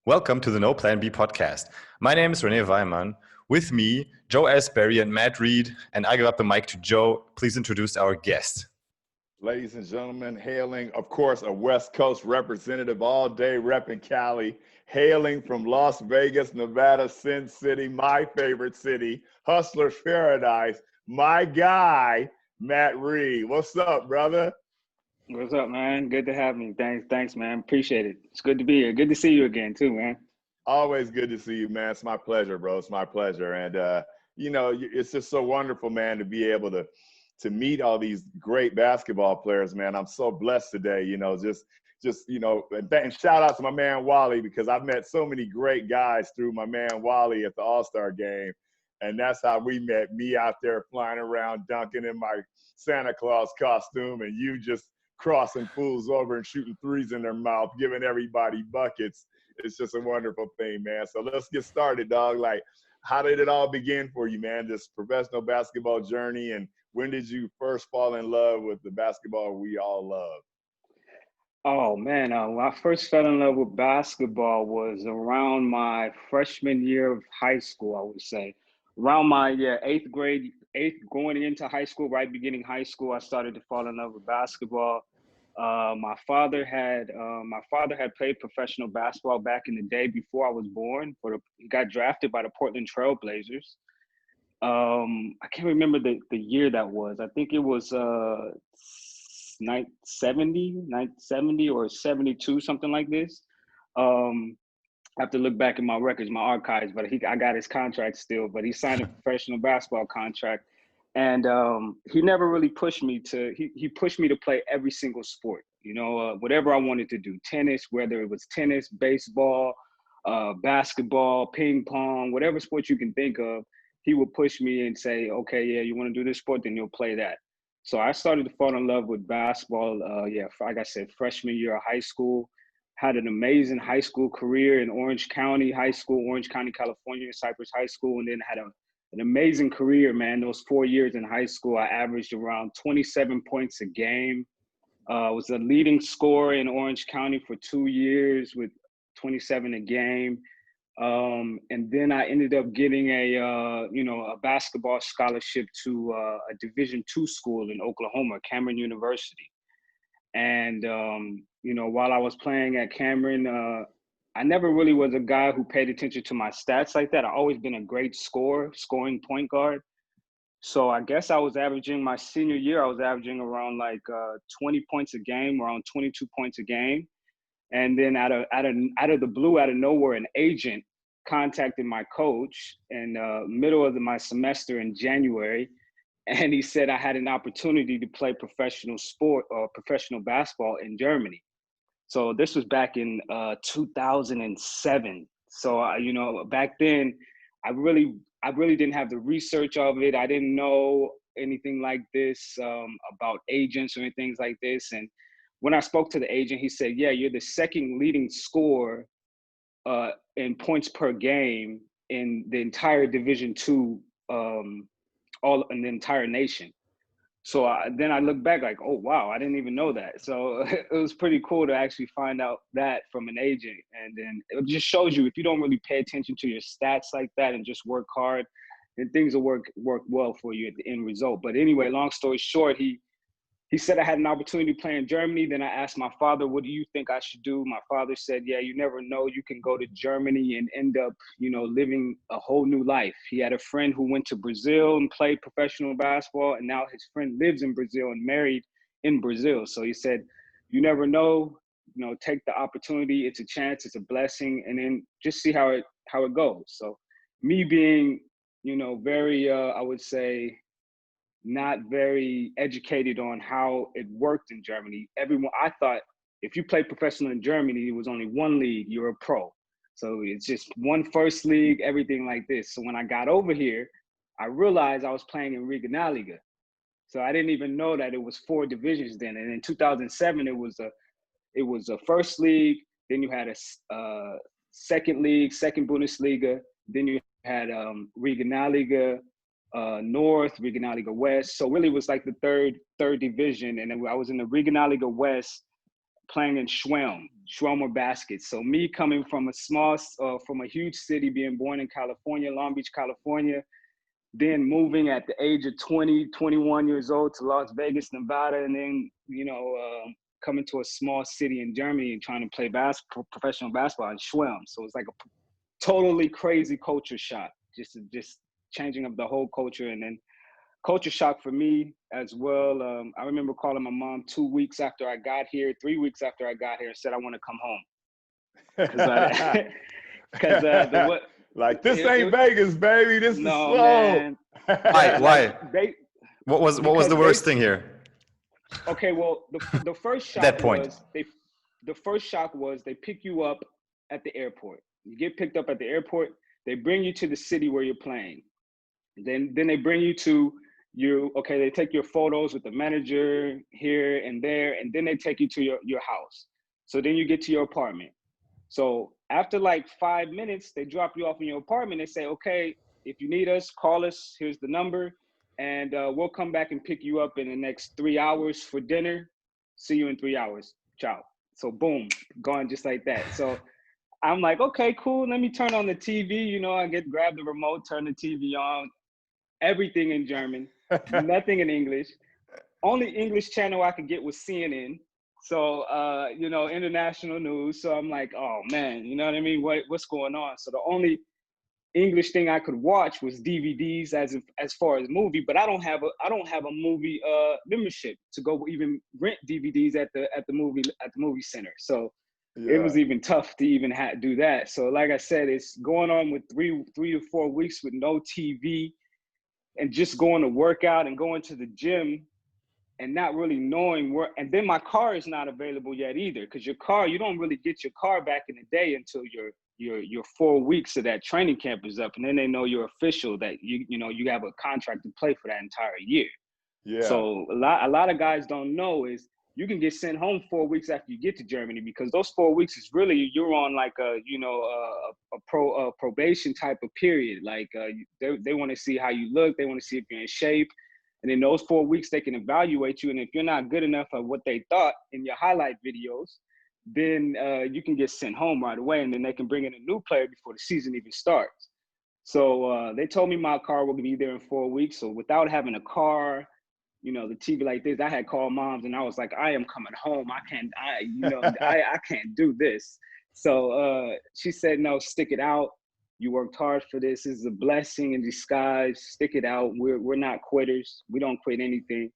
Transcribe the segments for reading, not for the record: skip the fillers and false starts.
Welcome to the No Plan B podcast. My name is Rene Weimann. With me, Joe Asbury and Matt Reid, and I give up the mic to Joe. Please introduce our guest. Ladies and gentlemen, hailing, of course, a West Coast representative all day repping Cali, hailing from Las Vegas, Nevada, Sin City, my favorite city, Hustler's Paradise, my guy, Matt Reid. What's up, brother? What's up, man? Good to have me. Thanks, man. Appreciate it. It's good to be here. Good to see you again, too, man. Always good to see you, man. It's my pleasure, bro. It's my pleasure. And, it's just so wonderful, man, to be able to meet all these great basketball players, man. I'm so blessed today, and shout out to my man Wally, because I've met so many great guys through my man Wally at the All-Star game. And that's how we met, me out there flying around, dunking in my Santa Claus costume, and you just crossing fools over and shooting threes in their mouth, giving everybody buckets. It's just a wonderful thing, man. So let's get started, dog. Like, how did it all begin for you, man, this professional basketball journey? And when did you first fall in love with the basketball we all love? Oh, man. When I first fell in love with basketball was around my freshman year of high school, I would say. Around my eighth going into high school, right beginning high school, I started to fall in love with basketball. My father had played professional basketball back in the day before I was born. He got drafted by the Portland Trail Blazers. I can't remember the year that was. I think it was 1970 or 72, something like this. I have to look back in my records, my archives, but I got his contract still. But he signed a professional basketball contract, and he never really pushed me to. He pushed me to play every single sport. Whatever I wanted to do, tennis, whether it was tennis, baseball, basketball, ping pong, whatever sport you can think of. He would push me and say, okay, yeah, you want to do this sport, then you'll play that. So I started to fall in love with basketball, like I said, freshman year of high school. Had an amazing high school career in Orange County High School, Orange County, California, Cypress High School, and then had an amazing career, man. Those 4 years in high school, I averaged around 27 points a game. Was the leading scorer in Orange County for 2 years with 27 a game. And then I ended up getting a basketball scholarship to a Division II school in Oklahoma, Cameron University. And, while I was playing at Cameron, I never really was a guy who paid attention to my stats like that. I've always been a great scoring point guard. So I guess my senior year, I was averaging around 20 points a game, around 22 points a game. And then out of the blue, out of nowhere, an agent contacted my coach in middle of my semester in January, and he said I had an opportunity to play professional basketball in Germany. So this was back in 2007. So back then, I really didn't have the research of it. I didn't know anything like this about agents or anything like this. And when I spoke to the agent, he said, yeah, you're the second leading scorer in points per game in the entire Division II, all in the entire nation. So then I look back like, oh, wow, I didn't even know that. So it was pretty cool to actually find out that from an agent. And then it just shows you, if you don't really pay attention to your stats like that and just work hard, then things will work well for you at the end result. But anyway, long story short, he said I had an opportunity to play in Germany. Then I asked my father, what do you think I should do? My father said, yeah, you never know. You can go to Germany and end up, living a whole new life. He had a friend who went to Brazil and played professional basketball. And now his friend lives in Brazil and married in Brazil. So he said, you never know, take the opportunity. It's a chance, it's a blessing. And then just see how it goes. So me being, very, I would say, not very educated on how it worked in Germany. I thought if you play professional in Germany, it was only one league, you're a pro. So it's just one first league, everything like this. So when I got over here, I realized I was playing in Regionalliga. So I didn't even know that it was 4 divisions then. And in 2007, it was a first league. Then you had a second league, second Bundesliga. Then you had Regionalliga North, Regionalliga West. So really it was like the third division. And then I was in the Regionalliga West playing in Schwelmer baskets. So me coming from from a huge city, being born in California, Long Beach, California, then moving at the age of 20, 21 years old to Las Vegas, Nevada, and then, coming to a small city in Germany and trying to play professional basketball in Schwelm. So it's like a totally crazy culture shock, just changing up the whole culture. And then culture shock for me as well. I remember calling my mom 2 weeks after I got here, 3 weeks after I got here, and said I want to come home. Because like, this ain't Vegas, baby. This is slow. Man. Why? What was the worst thing here? Okay, well, the first shock that point. was they pick you up at the airport. You get picked up at the airport. They bring you to the city where you're playing. Then they bring you to they take your photos with the manager here and there, and then they take you to your house. So then you get to your apartment. So after like 5 minutes, they drop you off in your apartment. They say, okay, if you need us, call us. Here's the number. And we'll come back and pick you up in the next 3 hours for dinner. See you in 3 hours. Ciao. So boom, gone just like that. So I'm like, okay, cool. Let me turn on the TV. I grab the remote, turn the TV on. Everything in German, nothing in English. Only English channel I could get was CNN. So, international news. So I'm like, oh man, you know what I mean? What's going on? So the only English thing I could watch was DVDs as far as movie, but I don't have a movie membership to go even rent DVDs at the movie center. So It was even tough to even do that. So like I said, it's going on with three to 4 weeks with no TV and just going to work out and going to the gym and not really knowing where. And then my car is not available yet either, because you don't really get your car back in the day until your 4 weeks of that training camp is up, and then they know you're official, that you have a contract to play for that entire year. Yeah. So a lot of guys don't know is you can get sent home 4 weeks after you get to Germany, because those 4 weeks is really, you're on like a probation type of period. Like they want to see how you look, they want to see if you're in shape, and in those 4 weeks they can evaluate you. And if you're not good enough at what they thought in your highlight videos, then you can get sent home right away, and then they can bring in a new player before the season even starts. So they told me my car will be there in 4 weeks. So without having a car, the TV like this, I had called moms and I was like, I am coming home. I can't do this. So she said, no, stick it out. You worked hard for this. This is a blessing in disguise. Stick it out. We're not quitters. We don't quit anything.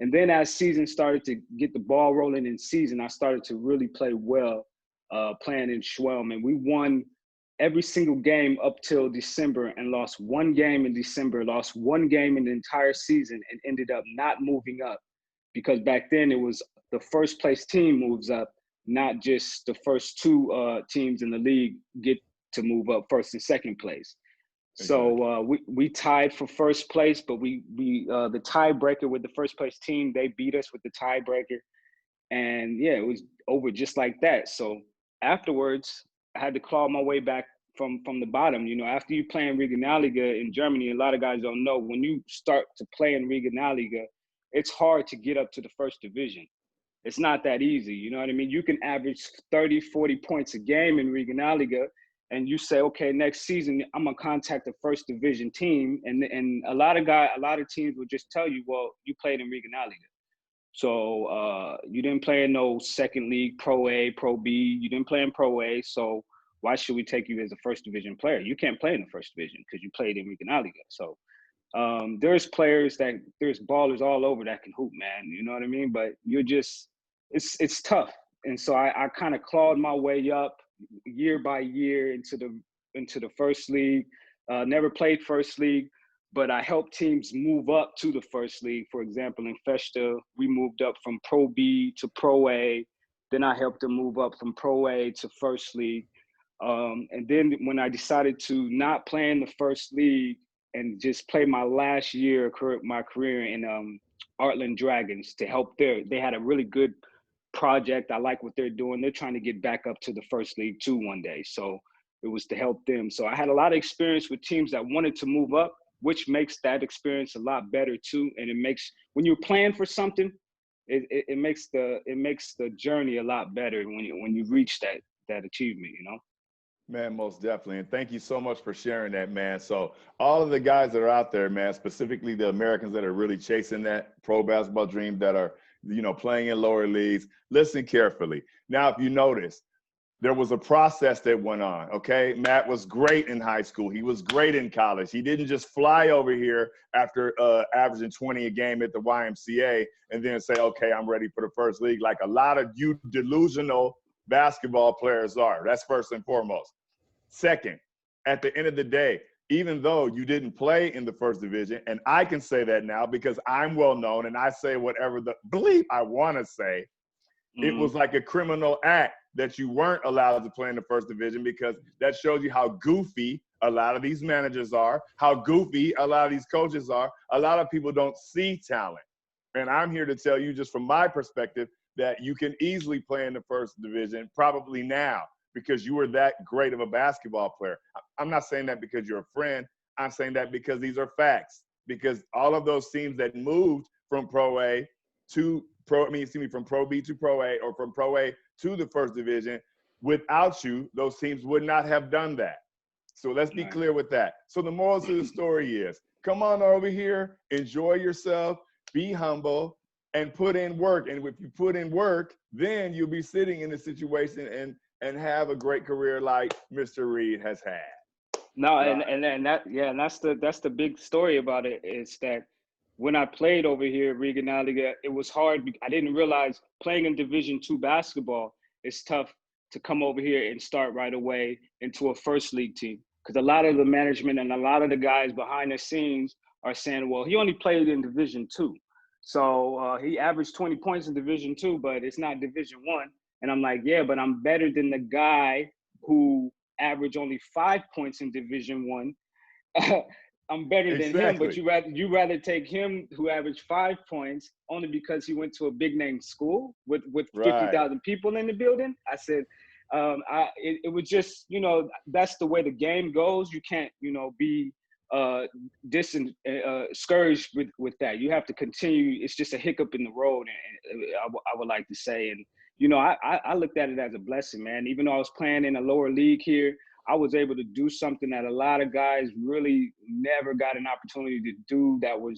And then as season started to get the ball rolling in season, I started to really play well playing in Schwelm. And we won every single game up till December and lost one game in December, lost one game in the entire season, and ended up not moving up, because back then it was the first place team moves up, not just the first two teams in the league get to move up first and second place. Exactly. So we tied for first place, but we the tiebreaker with the first place team, they beat us with the tiebreaker. And yeah, it was over just like that. So afterwards, I had to claw my way back from the bottom. After you play in Regionalliga in Germany, a lot of guys don't know, when you start to play in Regionalliga, it's hard to get up to the first division. It's not that easy. You know what I mean? You can average 30, 40 points a game in Regionalliga, and you say, okay, next season, I'm going to contact the first division team. And a lot of teams will just tell you, well, you played in Regionalliga. So you didn't play in no second league, Pro A, Pro B. You didn't play in Pro A. So why should we take you as a first division player? You can't play in the first division because you played in Regionalliga. So there's ballers all over that can hoop, man. You know what I mean? But it's tough. And so I kind of clawed my way up year by year into the first league. Never played first league, but I helped teams move up to the first league. For example, in Festa, we moved up from Pro B to Pro A. Then I helped them move up from Pro A to first league. And then when I decided to not play in the first league and just play my last year of my career in Artland Dragons to help they had a really good project. I like what they're doing. They're trying to get back up to the first league too one day. So it was to help them. So I had a lot of experience with teams that wanted to move up, which makes that experience a lot better too. And it makes, when you're playing for something, it makes the journey a lot better when you reach that achievement, you know. Man, most definitely. And thank you so much for sharing that, man. So all of the guys that are out there, man, specifically the Americans that are really chasing that pro basketball dream, that are, playing in lower leagues, listen carefully. Now, if you notice, there was a process that went on, okay? Matt was great in high school. He was great in college. He didn't just fly over here after averaging 20 a game at the YMCA and then say, okay, I'm ready for the first league, like a lot of you delusional basketball players are. That's first and foremost. Second, at the end of the day, even though you didn't play in the first division, and I can say that now because I'm well known and I say whatever the bleep I want to say, it was like a criminal act that you weren't allowed to play in the first division, because that shows you how goofy a lot of these managers are, how goofy a lot of these coaches are. A lot of people don't see talent. And I'm here to tell you, just from my perspective, that you can easily play in the first division, probably now, because you were that great of a basketball player. I'm not saying that because you're a friend. I'm saying that because these are facts. Because all of those teams that moved from Pro A to from Pro B to Pro A, or from Pro A to the first division, without you, those teams would not have done that. So let's be clear with that. So the moral to the story is, come on over here, enjoy yourself, be humble, and put in work. And if you put in work, then you'll be sitting in a situation and have a great career like Mr. Reid has had. No, and that's the big story about it, is that when I played over here at Regionalliga, it was hard. I didn't realize playing in Division II basketball is tough to come over here and start right away into a first league team, because a lot of the management and a lot of the guys behind the scenes are saying, well, he only played in Division II, so he averaged 20 points in Division II, but it's not Division I. And I'm like, yeah, but I'm better than the guy who averaged only 5 points in Division I. I'm better than him, but you rather take him who averaged 5 points only because he went to a big name school with 50,000 people in the building. I said, it was just, that's the way the game goes. You can't, be discouraged with that. You have to continue. It's just a hiccup in the road, and I would like to say. And I looked at it as a blessing, man. Even though I was playing in a lower league here, I was able to do something that a lot of guys really never got an opportunity to do, that were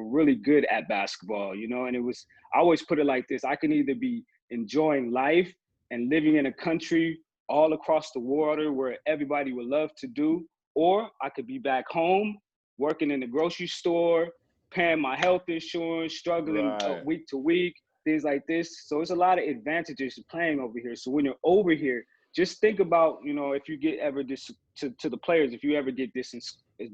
really good at basketball, and I always put it like this: I can either be enjoying life and living in a country all across the water where everybody would love to do, or I could be back home working in the grocery store, paying my health insurance, struggling week to week, things like this. So it's a lot of advantages to playing over here. So when you're over here, just think about, if you get ever to the players, if you ever get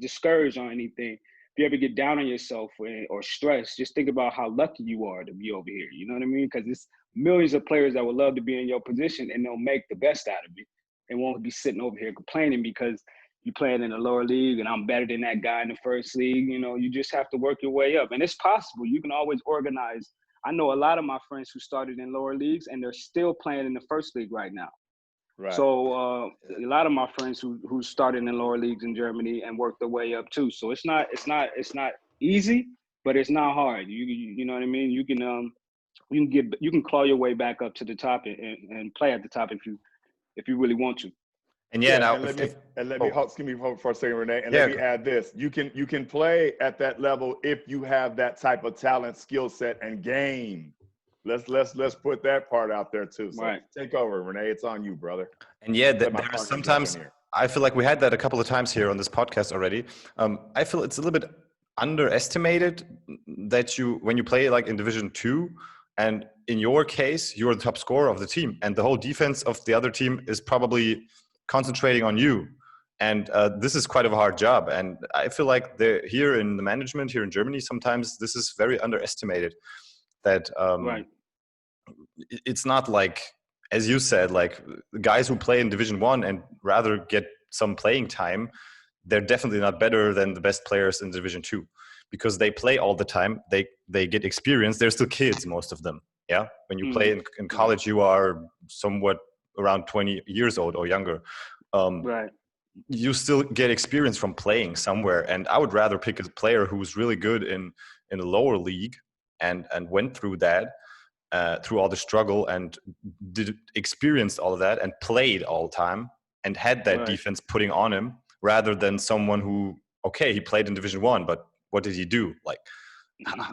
discouraged on anything, if you ever get down on yourself or stressed, just think about how lucky you are to be over here. You know what I mean? Because it's millions of players that would love to be in your position, and they'll make the best out of it. They won't be sitting over here complaining because you're playing in the lower league and I'm better than that guy in the first league. You just have to work your way up. And it's possible. You can always organize. I know a lot of my friends who started in lower leagues and they're still playing in the first league right now. Right. So a lot of my friends who started in lower leagues in Germany and worked their way up too. So it's not easy, but it's not hard. You know what I mean? You can claw your way back up to the top and play at the top if you really want to. And let me hold for a second, Renee, and let me add this: you can play at that level if you have that type of talent, skill set, and game. Let's put that part out there too. So take over, Renee. It's on you, brother. And there's sometimes I feel like we had that a couple of times here on this podcast already. I feel it's a little bit underestimated that when you play like in Division II, and in your case, you're the top scorer of the team, and the whole defense of the other team is probably concentrating on you. And this is quite a hard job. And I feel like here in the management here in Germany, sometimes this is very underestimated. That it's not like, as you said, like guys who play in Division I and rather get some playing time, they're definitely not better than the best players in Division II, because they play all the time. They get experience. They're still kids, most of them. Yeah. When you play in college, you are somewhat around 20 years old or younger. You still get experience from playing somewhere. And I would rather pick a player who's really good in a lower league and went through that, through all the struggle and experienced all of that and played all the time and had that defense putting on him, rather than someone who, okay, he played in Division One, but what did he do? Like,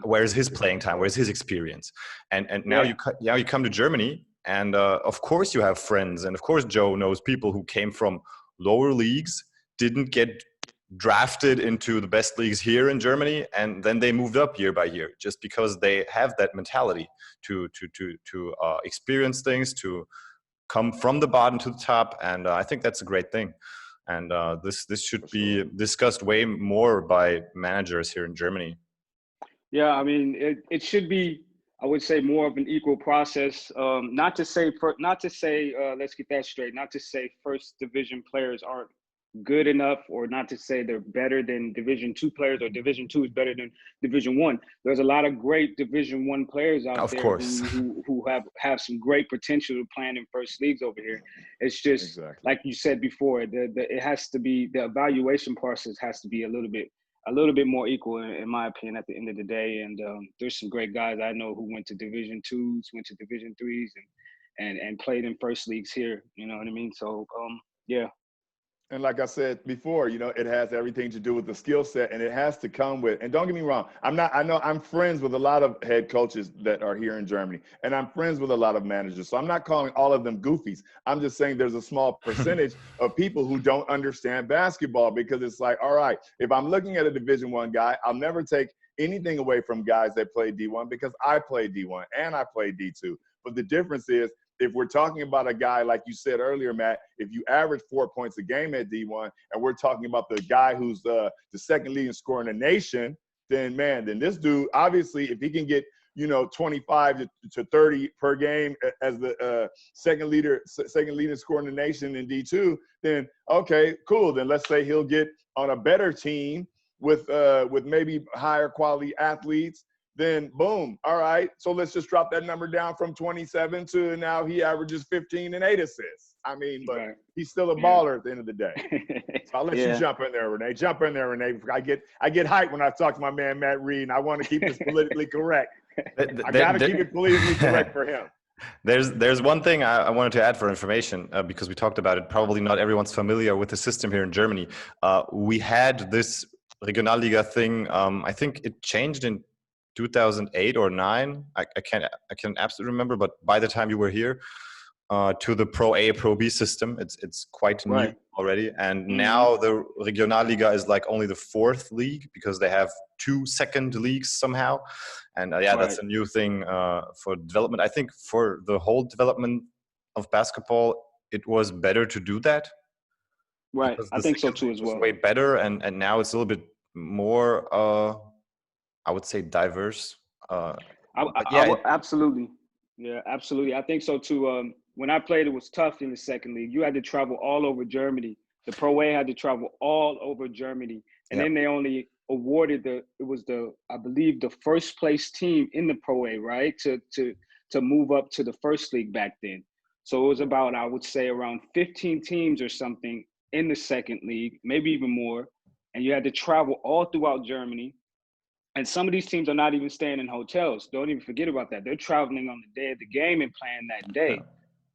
where's his playing time? Where's his experience? And now you come to Germany, and of course you have friends, and of course Joe knows people who came from lower leagues, didn't get drafted into the best leagues here in Germany, and then they moved up year by year just because they have that mentality to experience things, to come from the bottom to the top, and I think that's a great thing. And this should be discussed way more by managers here in Germany. Yeah, I mean, it should be, I would say, more of an equal process. Not to say, let's get that straight. Not to say first division players aren't good enough, or not to say they're better than Division II players, or Division II is better than Division I. There's a lot of great Division I players out there who have some great potential to playing in first leagues over here. It's just like you said before, it has to be, the evaluation process has to be a little bit more equal, in my opinion, at the end of the day. And there's some great guys I know who went to Division IIs, went to Division IIIs, and played in first leagues here. You know what I mean? So yeah. And like I said before, it has everything to do with the skill set, and it has to come with, and don't get me wrong, I know I'm friends with a lot of head coaches that are here in Germany, and I'm friends with a lot of managers. So I'm not calling all of them goofies. I'm just saying there's a small percentage of people who don't understand basketball, because it's like, all right, if I'm looking at a Division I guy, I'll never take anything away from guys that play D1, because I play D1 and I play D2. But the difference is, if we're talking about a guy, like you said earlier, Matt, if you average 4 points a game at D1, and we're talking about the guy who's the second leading scorer in the nation, then this dude, obviously, if he can get, 25 to 30 per game as the second leading scorer in the nation in D2, then okay, cool. Then let's say he'll get on a better team with maybe higher quality athletes. Then boom, all right, so let's just drop that number down from 27 to now he averages 15 and 8 assists. I mean, but he's still a baller at the end of the day. So I'll let you jump in there, Renee. Jump in there, Renee. I get hyped when I talk to my man Matt Reid, and I want to keep this politically correct. I got to keep it politically correct for him. There's one thing I wanted to add for information, because we talked about it. Probably not everyone's familiar with the system here in Germany. We had this Regionalliga thing. I think it changed in 2008 or 9. I can't absolutely remember, but by the time you were here, to the Pro A, Pro B system, it's quite new already. And now the Regionalliga is like only the 4th league, because they have 2 second leagues somehow. And that's a new thing for development. I think for the whole development of basketball, it was better to do that. Right, I think so too as well. Way better, and now it's a little bit more. I would say diverse. Absolutely. Yeah, absolutely. I think so too. When I played, it was tough in the second league. You had to travel all over Germany. The Pro A had to travel all over Germany. And then they only awarded I believe the first place team in the Pro A, right? To move up to the first league back then. So it was about, I would say, around 15 teams or something in the second league, maybe even more. And you had to travel all throughout Germany. And some of these teams are not even staying in hotels. Don't even forget about that. They're traveling on the day of the game and playing that day.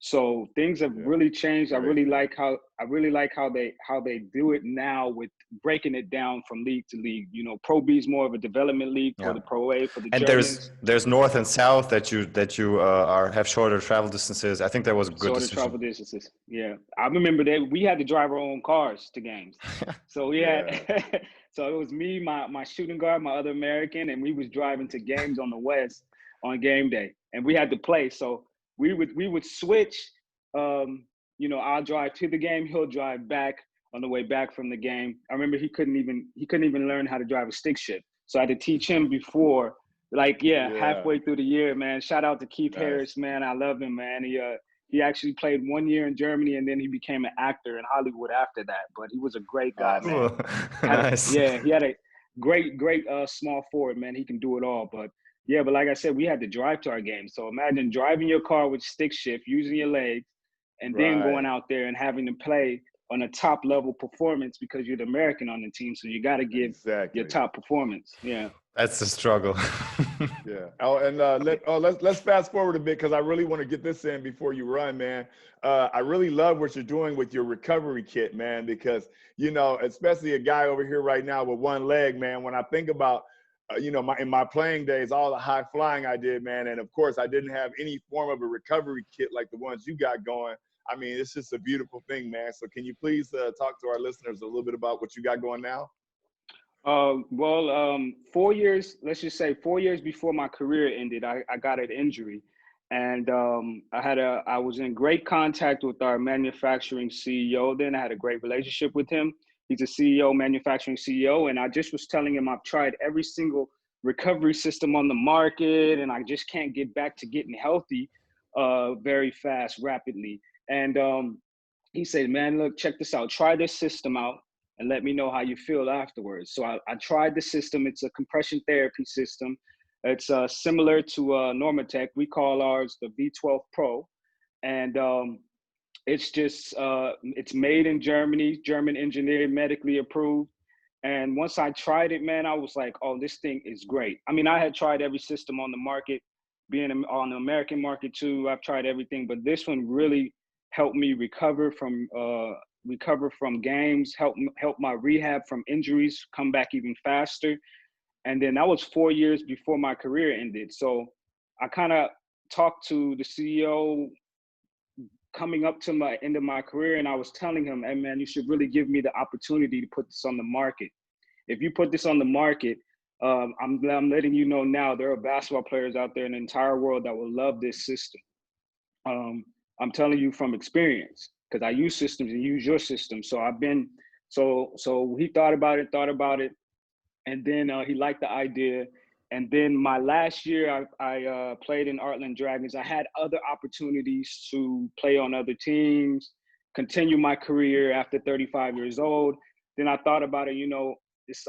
So things have really changed. I really like how they do it now, with breaking it down from league to league. Pro B is more of a development league for the Pro A, for the Germans. There's North and South that you have shorter travel distances. I think that was a good decision. Shorter travel distances. Yeah, I remember that we had to drive our own cars to games. So we had. So it was me, my shooting guard, my other American, and we was driving to games on the West on game day, and we had to play. So we would switch. I'll drive to the game, he'll drive back on the way back from the game. I remember he couldn't even learn how to drive a stick shift, so I had to teach him before. Halfway through the year, man. Shout out to Keith Harris, man. I love him, man. He actually played 1 year in Germany, and then he became an actor in Hollywood after that. But he was a great guy, man. Nice. He had a great small forward, man. He can do it all. But like I said, we had to drive to our games. So imagine driving your car with stick shift, using your legs, and then going out there and having to play on a top level performance, because you're the American on the team. So you got to give your top performance. Yeah. That's the struggle. Yeah. Oh, and let's fast forward a bit because I really want to get this in before you run, man. I really love what you're doing with your recovery kit, man, because especially a guy over here right now with one leg, man. When I think about in my playing days, all the high flying I did, man, and of course I didn't have any form of a recovery kit like the ones you got going. I mean, it's just a beautiful thing, man. So can you please talk to our listeners a little bit about what you got going now? 4 years, let's just say 4 years before my career ended, I got an injury. And I was in great contact with our manufacturing CEO. Then I had a great relationship with him. He's a CEO, manufacturing CEO. And I just was telling him I've tried every single recovery system on the market, and I just can't get back to getting healthy very fast, rapidly. And he said, man, look, check this out. Try this system out and let me know how you feel afterwards. So I tried the system. It's a compression therapy system. It's similar to Normatec. We call ours the V12 Pro. And it's just, it's made in Germany, German engineered, medically approved. And once I tried it, man, I was like, oh, this thing is great. I mean, I had tried every system on the market, being on the American market too. I've tried everything, but this one really helped me recover from games, help my rehab from injuries come back even faster. And then that was 4 years before my career ended. So I kind of talked to the CEO coming up to my end of my career, and I was telling him, hey man, you should really give me the opportunity to put this on the market. If you put this on the market, I'm letting you know now, there are basketball players out there in the entire world that will love this system. I'm telling you from experience, because I use systems and use your system. So so he thought about it, and then he liked the idea. And then my last year, I played in Artland Dragons. I had other opportunities to play on other teams, continue my career after 35 years old. Then I thought about it,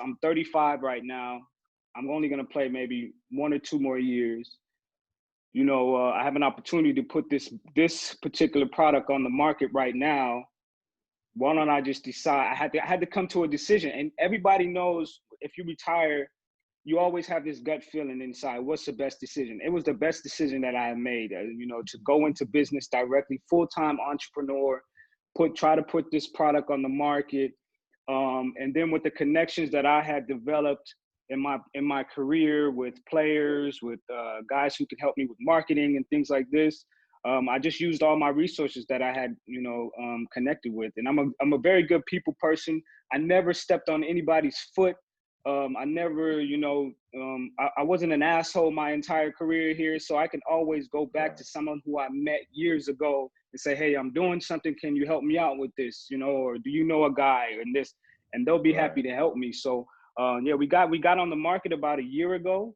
I'm 35 right now. I'm only going to play maybe 1 or 2 more years. I have an opportunity to put this particular product on the market right now. Why don't I just decide? I had to come to a decision. And everybody knows if you retire, you always have this gut feeling inside. What's the best decision? It was the best decision that I have made, to go into business directly, full-time entrepreneur, try to put this product on the market. And then with the connections that I had developed in my career with players, with guys who could help me with marketing and things like this, I just used all my resources that I had, connected with. And I'm a very good people person. I never stepped on anybody's foot. I never, I wasn't an asshole my entire career here. So I can always go back to someone who I met years ago and say, hey, I'm doing something. Can you help me out with this? Or do you know a guy and this? And they'll be happy to help me. So we got on the market about a year ago.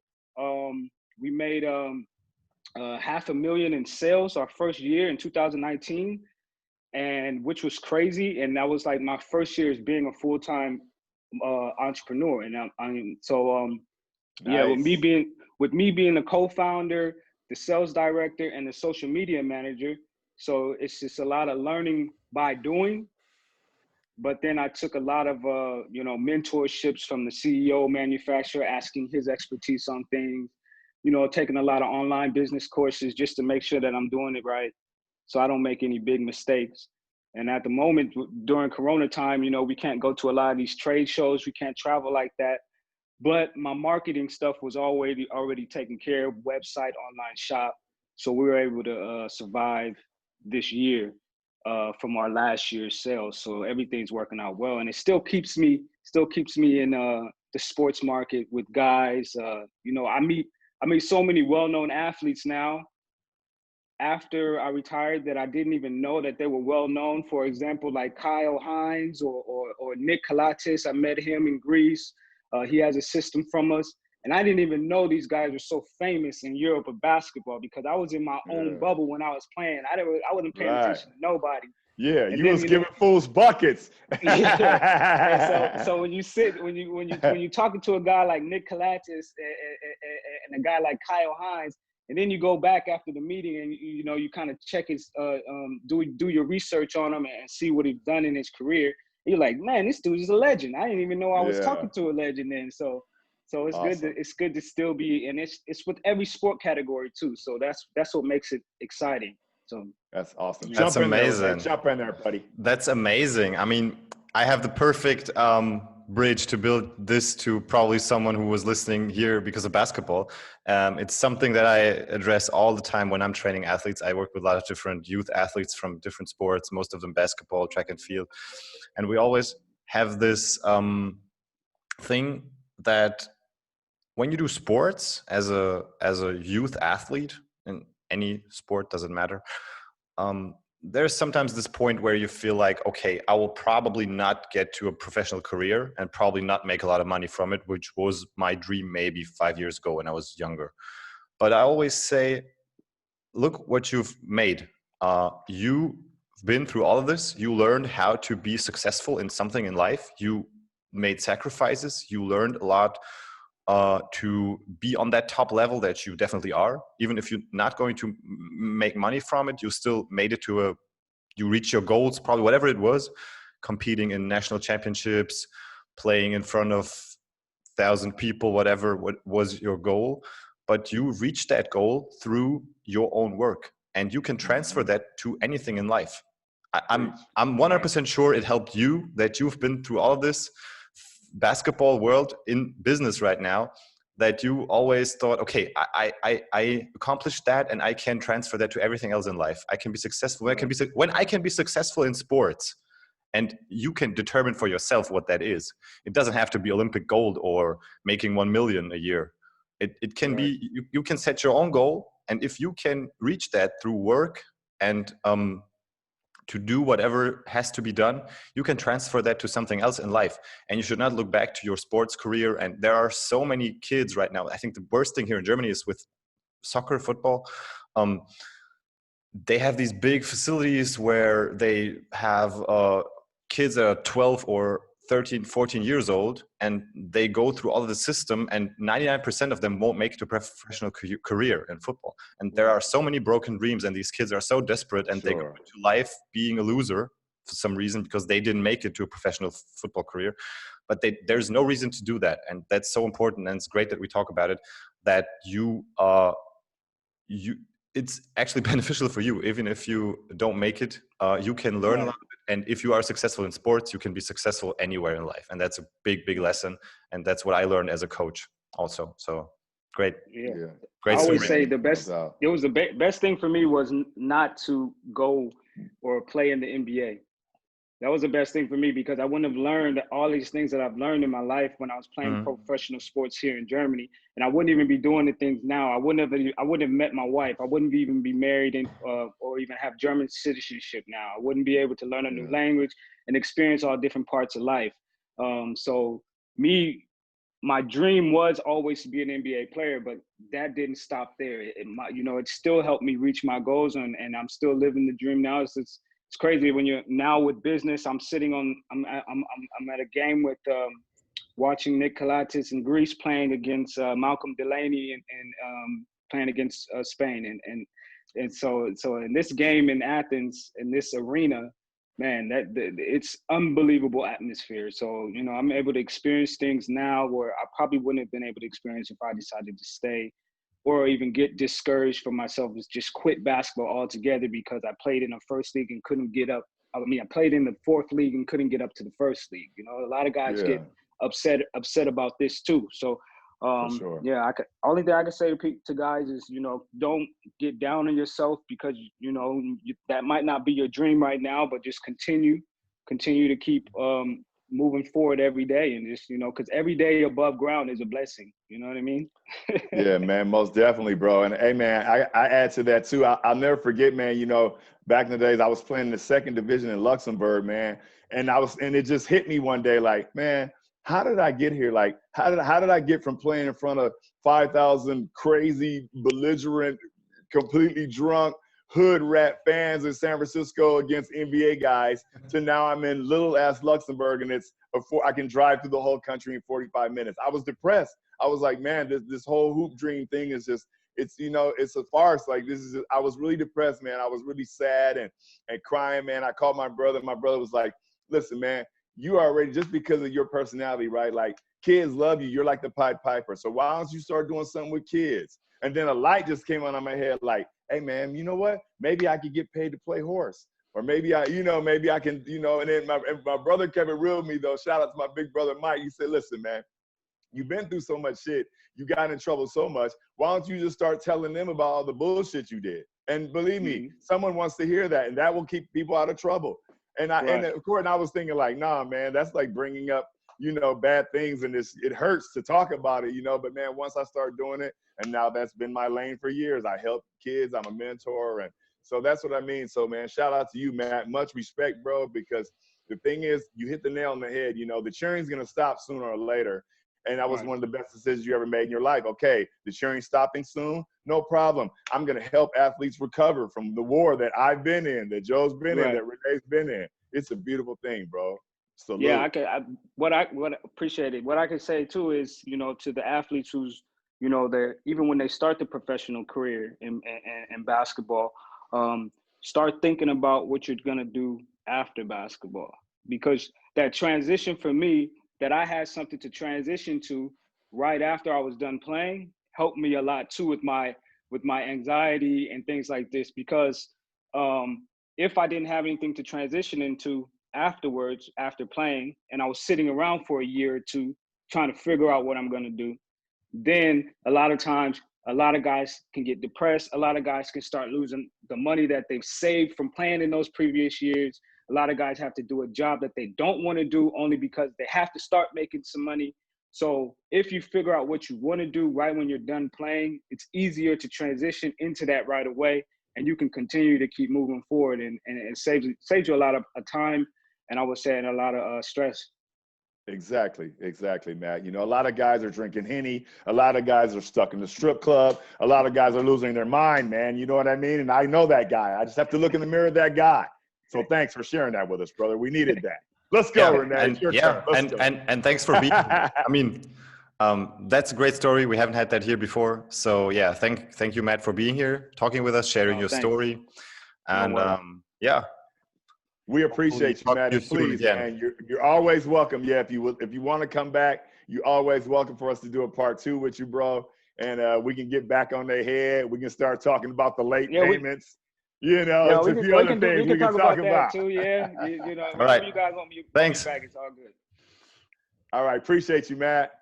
We made $500,000 in sales our first year in 2019, and which was crazy. And that was like my first year as being a full-time entrepreneur. And Nice. with me being the co-founder, the sales director, and the social media manager, so it's just a lot of learning by doing. But then I took a lot of mentorships from the CEO, manufacturer, asking his expertise on things, taking a lot of online business courses just to make sure that I'm doing it right, so I don't make any big mistakes. And at the moment, during Corona time, we can't go to a lot of these trade shows. We can't travel like that. But my marketing stuff was already taken care of, website, online shop. So we were able to survive this year from our last year's sales. So everything's working out well. And it still keeps me in the sports market with guys. I meet so many well-known athletes now after I retired that I didn't even know that they were well known. For example, like Kyle Hines or Nick Kalatis. I met him in Greece. He has a system from us. And I didn't even know these guys were so famous in Europe of basketball because I was in my own bubble when I was playing. I wasn't paying attention to nobody. Yeah, and you was giving fools buckets. Yeah. So when you're talking to a guy like Nick Kalatis and a guy like Kyle Hines, and then you go back after the meeting and you kind of check his do your research on him and see what he's done in his career. You're like, man, this dude is a legend. I didn't even know I was talking to a legend then. So So it's Awesome. good to still be, and it's with every sport category too. So that's what makes it exciting. So That's awesome. That's Jump in there, man. amazing. Jump in there, buddy. That's amazing. I mean, I have the perfect bridge to build this to probably someone who was listening here because of basketball. It's something that I address all the time when I'm training athletes. I work with a lot of different youth athletes from different sports, most of them basketball, track and field. And we always have this thing that when you do sports as a youth athlete in any sport, doesn't matter, there's sometimes this point where you feel like, okay, I will probably not get to a professional career and probably not make a lot of money from it, which was my dream maybe 5 years ago when I was younger. But I always say, look what you've made. You've been through all of this. You learned how to be successful in something in life. You made sacrifices. You learned a lot to be on that top level that you definitely are. Even if you're not going to make money from it, you still made it to you reach your goals, probably whatever it was, competing in national championships, playing in front of 1,000 people, whatever what was your goal. But you reached that goal through your own work, and you can transfer that to anything in life. I'm 100% sure it helped you that you've been through all of this basketball world in business right now, that you always thought, okay, I accomplished that and I can transfer that to everything else in life. I can be successful when I can be successful in sports, and you can determine for yourself what that is. It doesn't have to be Olympic gold or making 1 million a year. It can be, you can set your own goal, and if you can reach that through work and to do whatever has to be done, you can transfer that to something else in life. And you should not look back to your sports career. And there are so many kids right now. I think the worst thing here in Germany is with soccer, football. They have these big facilities where they have kids that are 12 or 13, 14 years old, and they go through all of the system, and 99% of them won't make it to a professional career in football. And there are so many broken dreams, and these kids are so desperate, and they go into life being a loser for some reason because they didn't make it to a professional football career. But there's no reason to do that, and that's so important. And it's great that we talk about it, that it's actually beneficial for you. Even if you don't make it, you can learn a lot of it. And if you are successful in sports, you can be successful anywhere in life. And that's a big, big lesson. And that's what I learned as a coach also. So great. Yeah. Great I always story. say the best, it was the best thing for me was not to go or play in the NBA. That was the best thing for me, because I wouldn't have learned all these things that I've learned in my life when I was playing professional sports here in Germany, and I wouldn't even be doing the things now. I wouldn't have met my wife. I wouldn't even be married or even have German citizenship now. I wouldn't be able to learn a new language and experience all different parts of life. My dream was always to be an NBA player, but that didn't stop there. It still helped me reach my goals, and I'm still living the dream now. It's crazy when you're now with business. I'm at a game with watching Nick Kalatis in Greece playing against Malcolm Delaney and playing against Spain, and so in this game in Athens, in this arena, man, it's unbelievable atmosphere. So I'm able to experience things now where I probably wouldn't have been able to experience if I decided to stay, or even get discouraged for myself, is just quit basketball altogether because I played in the first league and couldn't get up. I played in the fourth league and couldn't get up to the first league. A lot of guys get upset about this too. So, only thing I can say to guys is, don't get down on yourself because, that might not be your dream right now, but just continue to keep moving forward every day, and just, because every day above ground is a blessing. You know what I mean? Yeah, man, most definitely, bro. And hey, man, I add to that too. I'll never forget, man, back in the days I was playing in the second division in Luxembourg, man. And it just hit me one day, like, man, how did I get here? Like, how did I get from playing in front of 5,000 crazy, belligerent, completely drunk, hood rat fans in San Francisco against NBA guys to now I'm in little ass Luxembourg, and I can drive through the whole country in 45 minutes. I was depressed. I was like, man, this whole hoop dream thing is just, it's a farce. Like, I was really depressed, man. I was really sad and crying, man. I called my brother. My brother was like, listen, man, you already, just because of your personality, right? Like, kids love you. You're like the Pied Piper. So why don't you start doing something with kids? And then a light just came on my head like, hey, man, you know what? Maybe I could get paid to play horse. Or maybe maybe I can, and then my brother kept it real with me, though. Shout out to my big brother, Mike. He said, listen, man, you've been through so much shit. You got in trouble so much. Why don't you just start telling them about all the bullshit you did? And believe me, someone wants to hear that, and that will keep people out of trouble. And of course, I was thinking like, nah, man, that's like bringing up, bad things, and it hurts to talk about it, but man, once I start doing it, and now that's been my lane for years. I help kids, I'm a mentor, and so that's what I mean. So man, shout out to you, Matt. Much respect, bro, because the thing is, you hit the nail on the head. The cheering's gonna stop sooner or later. And that was one of the best decisions you ever made in your life. Okay, the cheering stopping soon, no problem. I'm gonna help athletes recover from the war that I've been in, that Joe's been in, that Renee's been in. It's a beautiful thing, bro. Salute. Yeah, what appreciate it. What I can say too is, to the athletes who's, they're, even when they start the professional career in basketball, start thinking about what you're gonna do after basketball, because that transition for me, that I had something to transition to right after I was done playing, helped me a lot too with my anxiety and things like this, because if I didn't have anything to transition into afterwards, after playing, and I was sitting around for a year or two trying to figure out what I'm going to do, then a lot of times, a lot of guys can get depressed. A lot of guys can start losing the money that they've saved from playing in those previous years. A lot of guys have to do a job that they don't want to do only because they have to start making some money. So if you figure out what you want to do right when you're done playing, it's easier to transition into that right away, and you can continue to keep moving forward, and it saves you a lot of time, and I would say a lot of stress. Exactly, Matt. A lot of guys are drinking Henny. A lot of guys are stuck in the strip club. A lot of guys are losing their mind, man. You know what I mean? And I know that guy. I just have to look in the mirror at that guy. So thanks for sharing that with us, brother. We needed that. Let's go, Renee. It's your turn. And thanks for being here. I mean, that's a great story. We haven't had that here before. So yeah, thank you, Matt, for being here, talking with us, sharing your story. And we appreciate you, Matt. And please, man, you're always welcome. Yeah, if you want to come back, you're always welcome for us to do a part 2 with you, bro. And we can get back on their head. We can start talking about the late payments. It's a few other things we can talk about. Too, yeah. All right. You guys want me Thanks. back, it's all good. All right. Appreciate you, Matt.